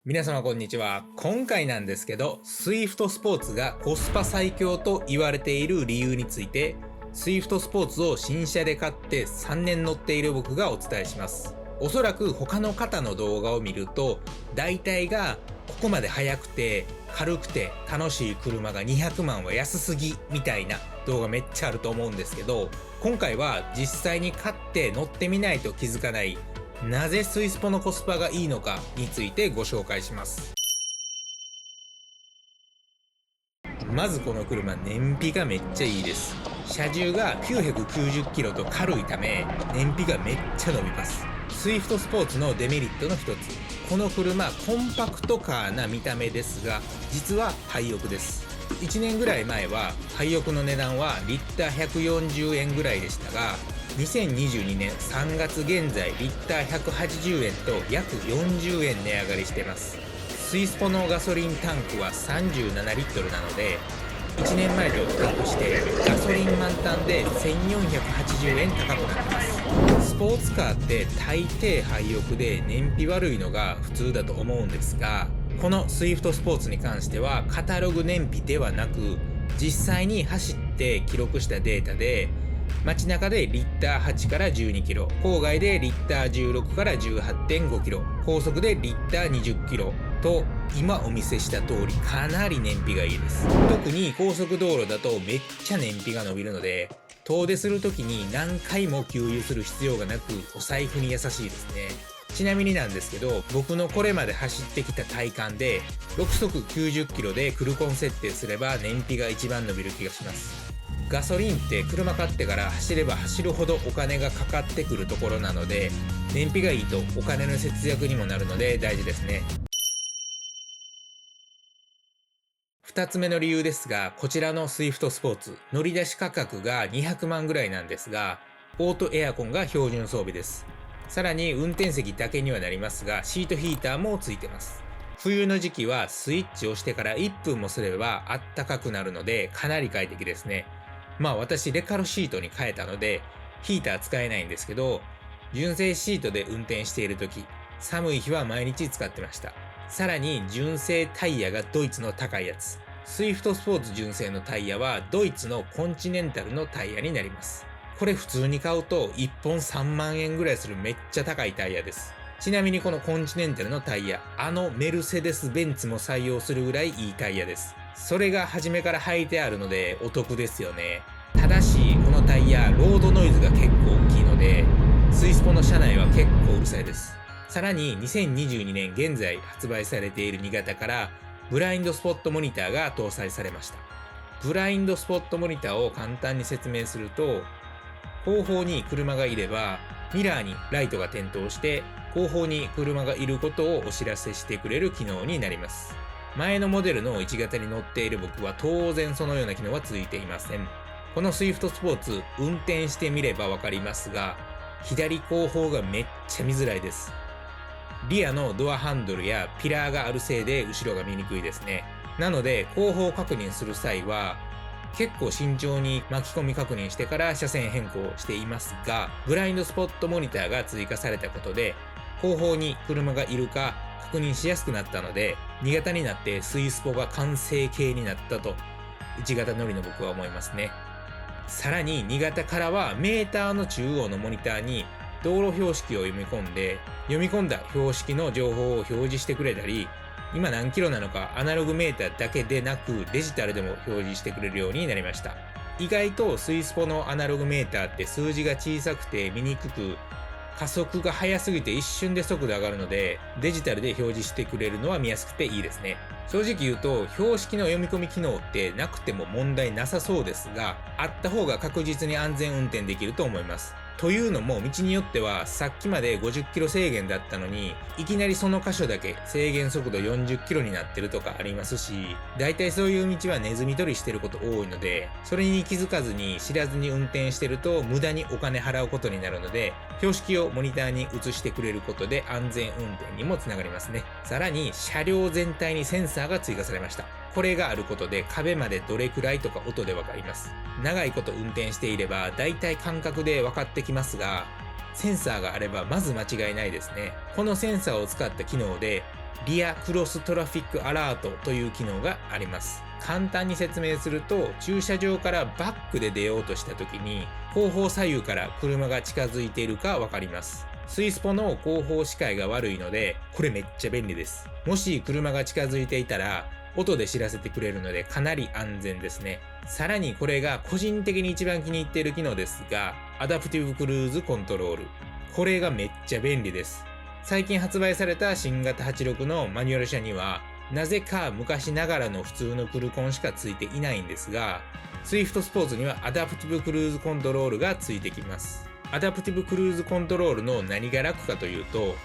皆様こんにちは。今回なんですけど、SWIFT スポーツがコスパ最強と言われている理由について、SWIFT スポーツを新車で買って3年乗っている僕がお伝えします。おそらく他の方の動画を見ると、大体がここまで速くて軽くて楽しい車が200万は安すぎみたいな動画めっちゃあると思うんですけど、今回は実際に買って乗ってみないと気づかないなぜスイスポのコスパがいいのかについてご紹介します。まずこの車、燃費がめっちゃいいです。車重が990キロと軽いため燃費がめっちゃ伸びます。スイフトスポーツのデメリットの一つ、この車コンパクトカーな見た目ですが、実は廃屋です。1年ぐらい前は廃屋の値段はリッター140円ぐらいでしたが、2022年3月現在リッター180円と約40円値上がりしてます。スイスポのガソリンタンクは37リットルなので、1年前と比較してガソリン満タンで1480円高くなってます。スポーツカーって大抵廃屋で燃費悪いのが普通だと思うんですが、このスイフトスポーツに関してはカタログ燃費ではなく、実際に走って記録したデータで、街中でリッター8から12キロ、郊外でリッター16から18.5キロ、高速でリッター20キロと、今お見せした通りかなり燃費がいいです。特に高速道路だとめっちゃ燃費が伸びるので、遠出する時に何回も給油する必要がなく、お財布に優しいですね。ちなみになんですけど、僕のこれまで走ってきた体感で6速90キロでフルコン設定すれば燃費が一番伸びる気がします。ガソリンって車買ってから走れば走るほどお金がかかってくるところなので、燃費がいいとお金の節約にもなるので大事ですね。2つ目の理由ですが、こちらのスイフトスポーツ、乗り出し価格が200万ぐらいなんですが、オートエアコンが標準装備です。さらに運転席だけにはなりますが、シートヒーターもついてます。冬の時期はスイッチをしてから1分もすればあったかくなるので、かなり快適ですね。私レカロシートに変えたのでヒーター使えないんですけど、純正シートで運転している時、寒い日は毎日使ってました。さらに純正タイヤがドイツの高いやつ、スイフトスポーツ純正のタイヤはドイツのコンチネンタルのタイヤになります。これ普通に買うと1本3万円ぐらいするめっちゃ高いタイヤです。ちなみにこのコンチネンタルのタイヤ、メルセデス・ベンツも採用するぐらいいいタイヤです。それが初めから履いてあるのでお得ですよね。ただしこのタイヤ、ロードノイズが結構大きいので、スイスポの車内は結構うるさいです。さらに2022年現在発売されている2型からブラインドスポットモニターが搭載されました。ブラインドスポットモニターを簡単に説明すると、後方に車がいればミラーにライトが点灯して後方に車がいることをお知らせしてくれる機能になります。前のモデルの1型に乗っている僕は当然そのような機能はついていません。この SWIFT スポーツ、運転してみればわかりますが、左後方がめっちゃ見づらいです。リアのドアハンドルやピラーがあるせいで後ろが見にくいですね。なので後方確認する際は結構慎重に巻き込み確認してから車線変更していますが、ブラインドスポットモニターが追加されたことで後方に車がいるか確認しやすくなったので、2型になってスイスポが完成形になったと1型乗りの僕は思いますね。さらに2型からはメーターの中央のモニターに道路標識を読み込んで、読み込んだ標識の情報を表示してくれたり、今何キロなのかアナログメーターだけでなくデジタルでも表示してくれるようになりました。意外とスイスポのアナログメーターって数字が小さくて見にくく、加速が速すぎて一瞬で速度上がるので、デジタルで表示してくれるのは見やすくていいですね。正直言うと標識の読み込み機能ってなくても問題なさそうですが、あった方が確実に安全運転できると思います。というのも道によってはさっきまで50キロ制限だったのに、いきなりその箇所だけ制限速度40キロになってるとかありますし、だいたいそういう道はネズミ捕りしてること多いので、それに気づかずに知らずに運転してると無駄にお金払うことになるので、標識をモニターに映してくれることで安全運転にもつながりますね。さらに車両全体にセンサーが追加されました。これがあることで壁までどれくらいとか音でわかります。長いこと運転していればだいたい感覚で分かってきますが、センサーがあればまず間違いないですね。このセンサーを使った機能でリアクロストラフィックアラートという機能があります。簡単に説明すると、駐車場からバックで出ようとした時に、後方左右から車が近づいているかわかります。スイスポの後方視界が悪いので、これめっちゃ便利です。もし車が近づいていたら、音で知らせてくれるのでかなり安全ですね。さらにこれが個人的に一番気に入っている機能ですが、アダプティブクルーズコントロール。これがめっちゃ便利です。最近発売された新型86のマニュアル車には、なぜか昔ながらの普通のクルコンしかついていないんですが、Swift スポーツにはアダプティブクルーズコントロールがついてきます。アダプティブクルーズコントロールの何が楽かというと、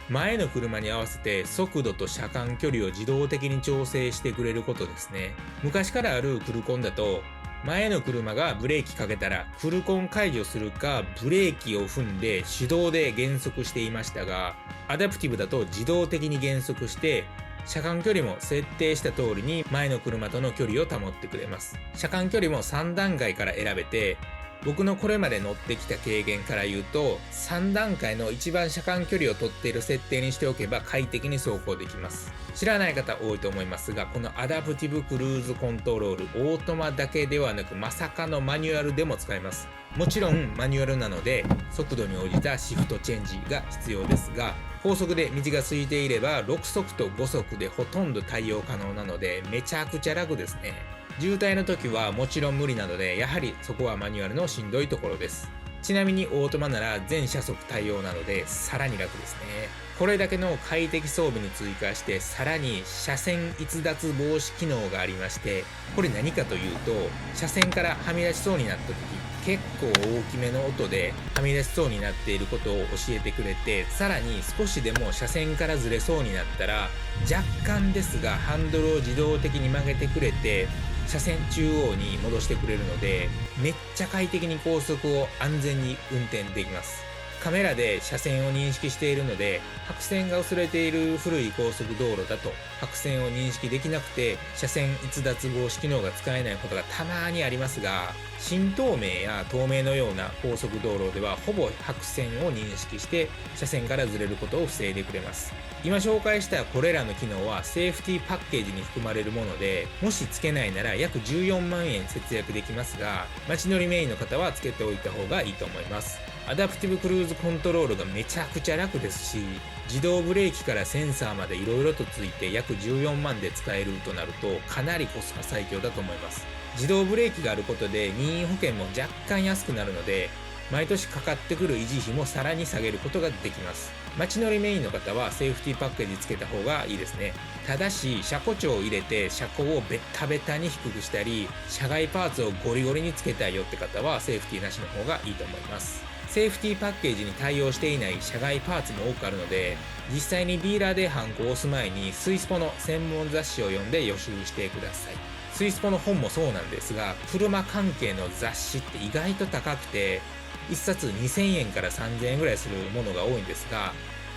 前の車に合わせて速度と車間距離を自動的に調整してくれることですね。昔からあるクルコンだと、前の車がブレーキかけたらクルコン解除するかブレーキを踏んで手動で減速していましたが、アダプティブだと自動的に減速して車間距離も設定した通りに前の車との距離を保ってくれます。車間距離も3段階から選べて、僕のこれまで乗ってきた経験から言うと、3段階の一番車間距離を取っている設定にしておけば快適に走行できます。知らない方多いと思いますが、このアダプティブクルーズコントロール、オートマだけではなくまさかのマニュアルでも使えます。もちろんマニュアルなので速度に応じたシフトチェンジが必要ですが、高速で道が空いていれば6速と5速でほとんど対応可能なのでめちゃくちゃ楽ですね。渋滞の時はもちろん無理なので、やはりそこはマニュアルのしんどいところです。ちなみにオートマなら全車速対応なのでさらに楽ですね。これだけの快適装備に追加してさらに車線逸脱防止機能がありまして、これ何かというと、車線からはみ出しそうになった時、結構大きめの音ではみ出しそうになっていることを教えてくれて、さらに少しでも車線からずれそうになったら若干ですがハンドルを自動的に曲げてくれて車線中央に戻してくれるので、めっちゃ快適に高速を安全に運転できます。カメラで車線を認識しているので、白線が薄れている古い高速道路だと白線を認識できなくて車線逸脱防止機能が使えないことがたまにありますが、新東名や東名のような高速道路ではほぼ白線を認識して車線からずれることを防いでくれます。今紹介したこれらの機能はセーフティーパッケージに含まれるもので、もしつけないなら約14万円節約できますが、街乗りメインの方はつけておいた方がいいと思います。アダプティブクルーズコントロールがめちゃくちゃ楽ですし、自動ブレーキからセンサーまで色々とついて約14万で使えるとなるとかなりコスパ最強だと思います。自動ブレーキがあることで任意保険も若干安くなるので、毎年かかってくる維持費もさらに下げることができます。街乗りメインの方はセーフティーパッケージつけた方がいいですね。ただし車庫帳を入れて車高をベッタベタに低くしたり、車外パーツをゴリゴリにつけたいよって方はセーフティーなしの方がいいと思います。セーフティーパッケージに対応していない車外パーツも多くあるので、実際にディーラーでハンコを押す前にスイスポの専門雑誌を読んで予習してください。スイスポの本もそうなんですが、車関係の雑誌って意外と高くて1冊2000円から3000円ぐらいするものが多いんですが、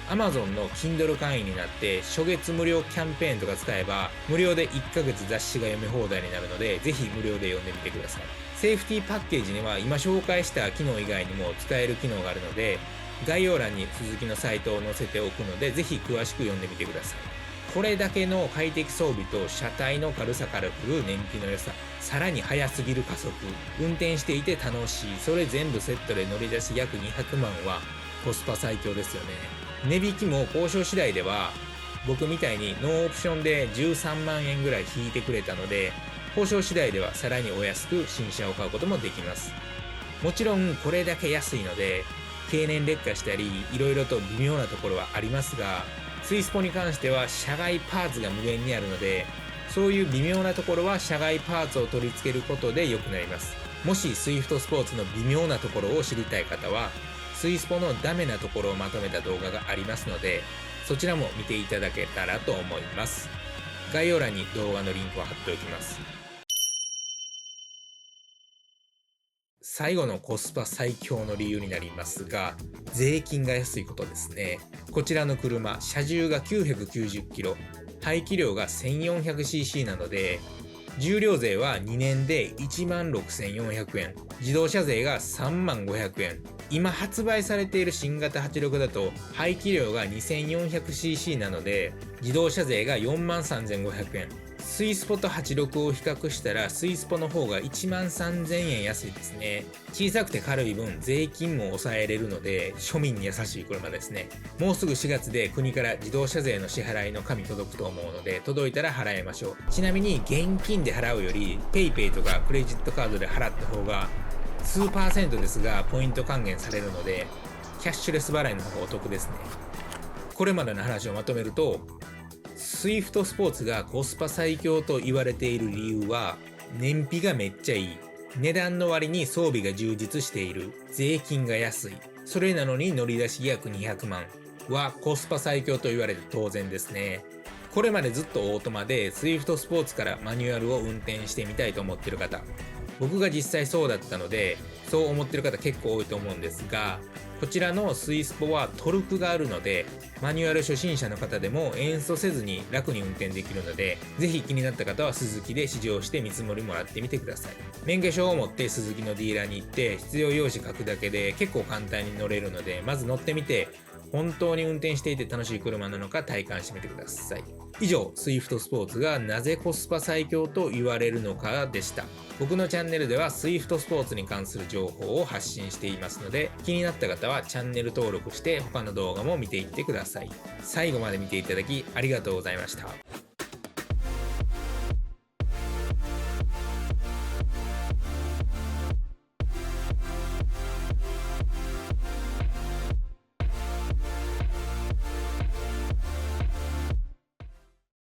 Amazon の Kindle 会員になって初月無料キャンペーンとか使えば無料で1ヶ月雑誌が読み放題になるので、ぜひ無料で読んでみてください。セーフティーパッケージには今紹介した機能以外にも使える機能があるので、概要欄に続きのサイトを載せておくのでぜひ詳しく読んでみてください。これだけの快適装備と車体の軽さからくる燃費の良さ、さらに速すぎる加速、運転していて楽しい、それ全部セットで乗り出し約200万はコスパ最強ですよね。値引きも交渉次第では僕みたいにノーオプションで13万円ぐらい引いてくれたので、交渉次第ではさらにお安く新車を買うこともできます。もちろんこれだけ安いので経年劣化したり色々と微妙なところはありますが、スイスポに関しては車外パーツが無限にあるので、そういう微妙なところは車外パーツを取り付けることで良くなります。もしスイフトスポーツの微妙なところを知りたい方はスイスポのダメなところをまとめた動画がありますので、そちらも見ていただけたらと思います。概要欄に動画のリンクを貼っておきます。最後のコスパ最強の理由になりますが、税金が安いことですね。こちらの車、車重が 990kg、排気量が 1400cc なので、重量税は2年で 16,400円、自動車税が35,000円、今発売されている新型86だと排気量が 2400cc なので自動車税が 43,500 円。スイスポと86を比較したらスイスポの方が 13,000 円安いですね。小さくて軽い分税金も抑えれるので庶民に優しい車ですね。もうすぐ4月で国から自動車税の支払いの紙届くと思うので届いたら払いましょう。ちなみに現金で払うより PayPay とかクレジットカードで払った方が数パーセントですがポイント還元されるのでキャッシュレス払いの方がお得ですね。これまでの話をまとめるとスイフトスポーツがコスパ最強と言われている理由は燃費がめっちゃいい、値段の割に装備が充実している、税金が安い、それなのに乗り出し約200万はコスパ最強と言われて当然ですね。これまでずっとオートマでスイフトスポーツからマニュアルを運転してみたいと思っている方、僕が実際そうだったのでそう思ってる方結構多いと思うんですが、こちらのスイスポはトルクがあるのでマニュアル初心者の方でも演奏せずに楽に運転できるので、ぜひ気になった方はスズキで試乗して見積もりもらってみてください。免許証を持ってスズキのディーラーに行って必要用紙書くだけで結構簡単に乗れるので、まず乗ってみて本当に運転していて楽しい車なのか体感してみてください。以上、スイフトスポーツがなぜコスパ最強と言われるのかでした。僕のチャンネルではスイフトスポーツに関する情報を発信していますので、気になった方はチャンネル登録して他の動画も見ていってください。最後まで見ていただきありがとうございました。